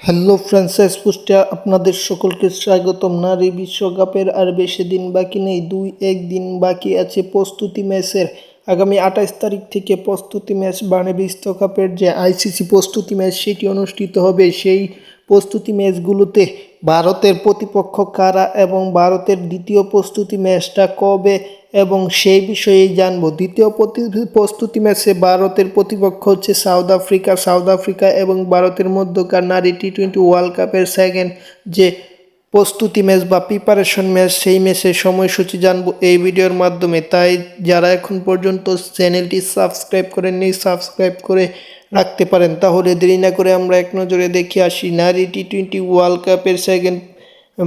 Hello ফ্রান্সাইজ পোস্টে আপনাদের সকলকে স্বাগতম। নারী বিশ্বকাপের আর বেশি দিন বাকি নেই, 2-1 দিন বাকি আছে প্রস্তুতি ম্যাচের। আগামী 28 তারিখ থেকে প্রস্তুতি ম্যাচ মানে বিশ্বকাপের যে আইসিসি প্রস্তুতি ম্যাচ সেটি অনুষ্ঠিত হবে। সেই প্রস্তুতি ম্যাচগুলোতে ভারতের প্রতিপক্ষ কারা এবং ভারতের দ্বিতীয় প্রস্তুতি ম্যাচটা কবে এবং সেই বিষয়েই জানবো। দ্বিতীয় প্রস্তুতি ম্যাচে ভারতের প্রতিপক্ষ হচ্ছে সাউথ আফ্রিকা এবং ভারতের মধ্যকার নারী টি-20 ওয়ার্ল্ড কাপের সেকেন্ড যে প্রস্তুতি ম্যাচ বা প্রিপারেশন ম্যাচ, সেই ম্যাচের সময়সূচি জানবো এই ভিডিওর মাধ্যমে। তাই যারা এখন পর্যন্ত চ্যানেলটি সাবস্ক্রাইব করেননি, সাবস্ক্রাইব করে রাখতে পারেন। তাহলে দেরি না করে আমরা এক নজরে দেখে আসি নারী টি-20 ওয়ার্ল্ড কাপের সেকেন্ড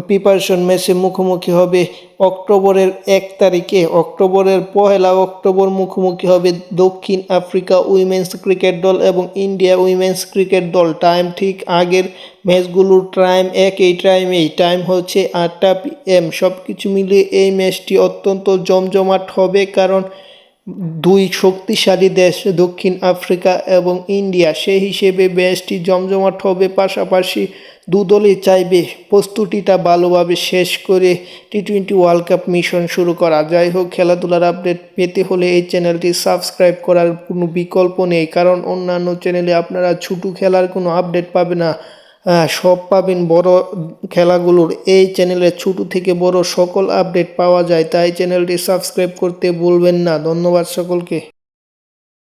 প্রিপারেশন ম্যাচে মুখোমুখি হবে অক্টোবরের 1 তারিখে। অক্টোবরের 1 অক্টোবর মুখোমুখি হবে দক্ষিণ আফ্রিকা উইমেন্স ক্রিকেট দল এবং ইন্ডিয়া উইমেন্স ক্রিকেট দল। টাইম ঠিক আগের ম্যাচগুলোর টাইম একই টাইম হচ্ছে 8টা PM। সব কিছু মিলিয়ে এই ম্যাচটি অত্যন্ত জমজমাট হবে, কারণ দুই শক্তিশালী দেশ দক্ষিণ আফ্রিকা এবং ইন্ডিয়া, সেই হিসেবে ম্যাচটি জমজমাট হবে। পাশাপাশি দুদলই চাইবে প্রস্তুতিটা ভালোভাবে শেষ করে টি-20 ওয়ার্ল্ড কাপ মিশন শুরু করা। যাই হোক, খেলাধুলার আপডেট পেতে হলে এই চ্যানেলটি সাবস্ক্রাইব করার কোনো বিকল্প নেই, কারণ অন্যান্য চ্যানেলে আপনারা ছোটো খেলার কোনো আপডেট পাবে না, সব পাবেন বড় খেলাগুলোর। এই চ্যানেলে ছোট থেকে বড় সকল আপডেট পাওয়া যায়, তাই চ্যানেলটি সাবস্ক্রাইব করতে ভুলবেন না। ধন্যবাদ সকলকে।